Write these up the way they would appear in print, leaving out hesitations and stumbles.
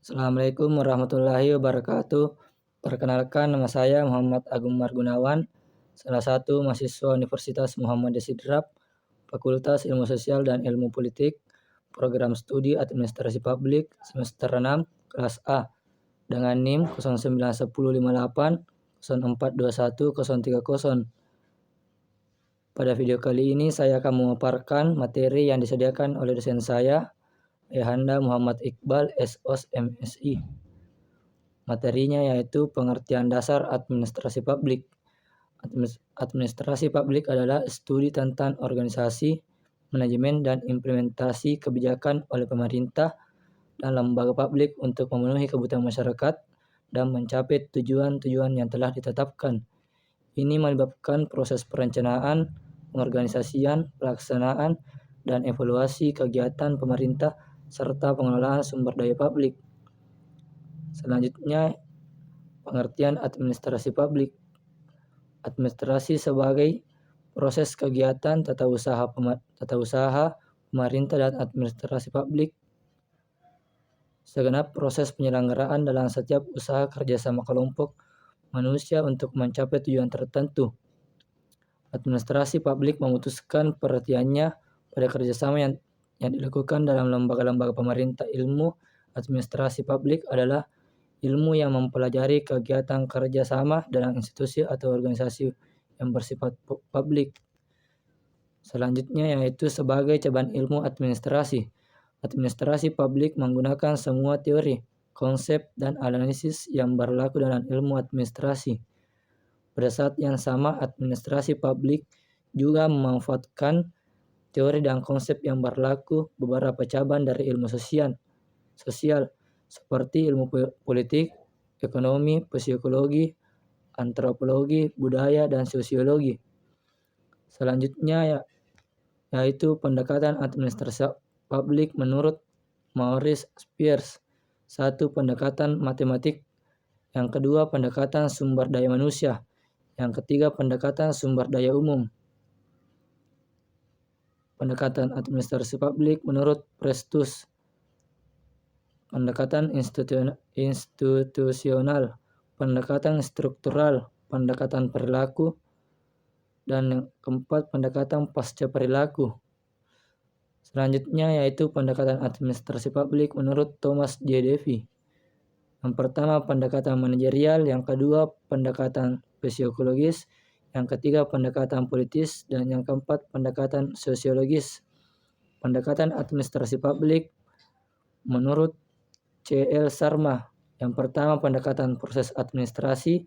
Assalamualaikum warahmatullahi wabarakatuh. Perkenalkan, nama saya Muhammad Agung Margunawan, salah satu mahasiswa Universitas Muhammadiyah Sidrap, Fakultas Ilmu Sosial dan Ilmu Politik, Program Studi Administrasi Publik, semester 6, kelas A, dengan NIM 091058 0421 030. Pada video kali ini saya akan memaparkan materi yang disediakan oleh dosen saya, Ayahanda Muhammad Iqbal, SOS MSI. Materinya yaitu pengertian dasar administrasi publik. Administrasi publik adalah studi tentang organisasi, manajemen, dan implementasi kebijakan oleh pemerintah dan lembaga publik untuk memenuhi kebutuhan masyarakat dan mencapai tujuan-tujuan yang telah ditetapkan. Ini melibatkan proses perencanaan, pengorganisasian, pelaksanaan, dan evaluasi kegiatan pemerintah serta pengelolaan sumber daya publik. Selanjutnya, pengertian administrasi publik. Administrasi sebagai proses kegiatan tata usaha pemerintah dan administrasi publik. Segenap proses penyelenggaraan dalam setiap usaha kerjasama kelompok manusia untuk mencapai tujuan tertentu. Administrasi publik memutuskan perhatiannya pada kerjasama yang dilakukan dalam lembaga-lembaga pemerintah. Ilmu administrasi publik adalah ilmu yang mempelajari kegiatan kerjasama dalam institusi atau organisasi yang bersifat publik. Selanjutnya yaitu sebagai cabang ilmu administrasi. Administrasi publik menggunakan semua teori, konsep, dan analisis yang berlaku dalam ilmu administrasi. Pada saat yang sama, administrasi publik juga memanfaatkan teori dan konsep yang berlaku beberapa cabang dari ilmu sosial seperti ilmu politik, ekonomi, psikologi, antropologi, budaya, dan sosiologi. Selanjutnya yaitu pendekatan administrasi publik menurut Maurice Spears. Satu, pendekatan matematik. Yang kedua, pendekatan sumber daya manusia. Yang ketiga, pendekatan sumber daya umum. Pendekatan administrasi publik menurut Prestus. Pendekatan institusional, pendekatan struktural, pendekatan perilaku, dan yang keempat, pendekatan pasca perilaku. Selanjutnya yaitu pendekatan administrasi publik menurut Thomas J. Davie. Yang pertama, pendekatan manajerial, yang kedua, pendekatan psikologis, yang ketiga, pendekatan politis, dan yang keempat, pendekatan sosiologis. Pendekatan administrasi publik menurut C.L. Sharma. Yang pertama, pendekatan proses administrasi,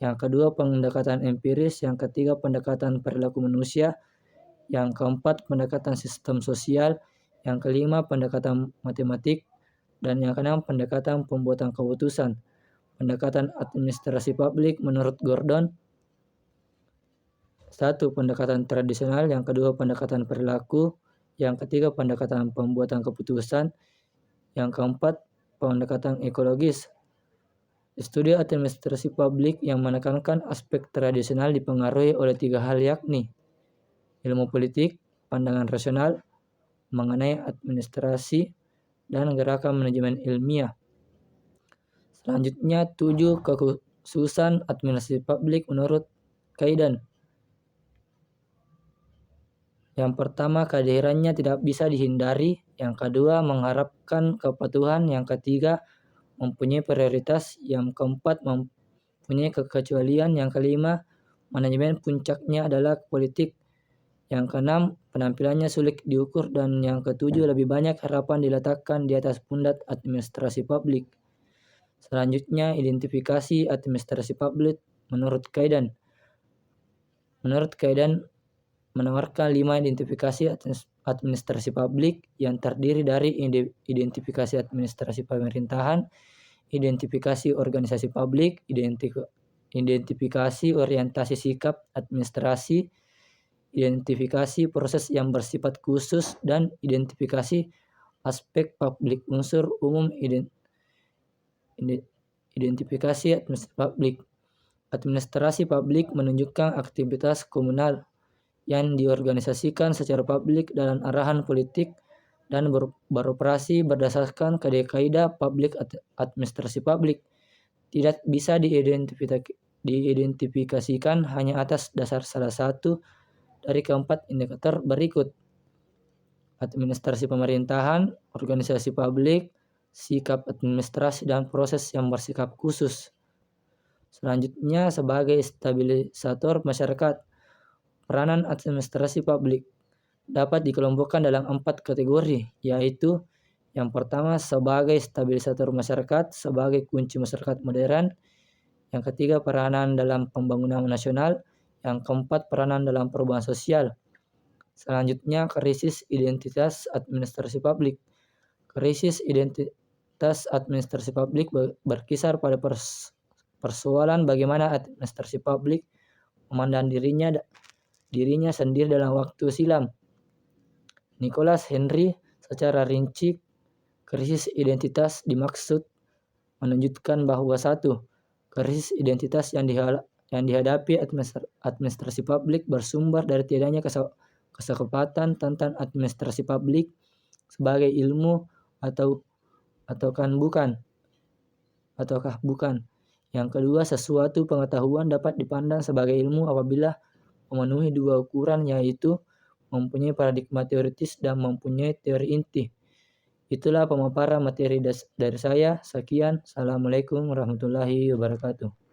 yang kedua, pendekatan empiris, yang ketiga, pendekatan perilaku manusia, yang keempat, pendekatan sistem sosial, yang kelima, pendekatan matematik, dan yang keenam, pendekatan pembuatan keputusan. Pendekatan administrasi publik menurut Gordon. Satu, pendekatan tradisional, yang kedua, pendekatan perilaku, yang ketiga, pendekatan pembuatan keputusan, yang keempat, pendekatan ekologis. Studi administrasi publik yang menekankan aspek tradisional dipengaruhi oleh tiga hal, yakni ilmu politik, pandangan rasional mengenai administrasi, dan gerakan manajemen ilmiah. Selanjutnya, 7 kekhususan administrasi publik menurut Kaidan. Yang pertama, kehadirannya tidak bisa dihindari. Yang kedua, mengharapkan kepatuhan. Yang ketiga, mempunyai prioritas. Yang keempat, mempunyai kekecualian. Yang kelima, manajemen puncaknya adalah politik. Yang keenam, penampilannya sulit diukur. Dan yang ketujuh, lebih banyak harapan diletakkan di atas pundak administrasi publik. Selanjutnya, identifikasi administrasi publik menurut Kaidan. Menurut Kaidan menawarkan 5 identifikasi administrasi publik yang terdiri dari identifikasi administrasi pemerintahan, identifikasi organisasi publik, identifikasi orientasi sikap administrasi, identifikasi proses yang bersifat khusus, dan identifikasi aspek publik unsur umum. Identifikasi administrasi publik. Administrasi publik menunjukkan aktivitas komunal yang diorganisasikan secara publik dalam arahan politik dan beroperasi berdasarkan kaidah publik administrasi publik. Tidak bisa diidentifikasikan hanya atas dasar salah satu dari keempat indikator berikut: administrasi pemerintahan, organisasi publik, sikap administrasi, dan proses yang bersifat khusus. Selanjutnya, sebagai stabilisator masyarakat, peranan administrasi publik dapat dikelompokkan dalam 4 kategori, yaitu yang pertama sebagai stabilisator masyarakat, sebagai kunci masyarakat modern. Yang ketiga, peranan dalam pembangunan nasional. Yang keempat, peranan dalam perubahan sosial. Selanjutnya, krisis identitas administrasi publik. Krisis identitas administrasi publik berkisar pada persoalan bagaimana administrasi publik memandang dirinya sendiri dalam waktu silam. Nicholas Henry secara rinci, krisis identitas dimaksud menunjukkan bahwa satu, krisis identitas yang dihadapi administrasi publik bersumber dari tidaknya kesepakatan tentang administrasi publik sebagai ilmu ataukah bukan. Yang kedua, sesuatu pengetahuan dapat dipandang sebagai ilmu apabila memenuhi 2 ukuran, yaitu mempunyai paradigma teoritis dan mempunyai teori inti. Itulah pemaparan materi dari saya. Sekian. Assalamualaikum warahmatullahi wabarakatuh.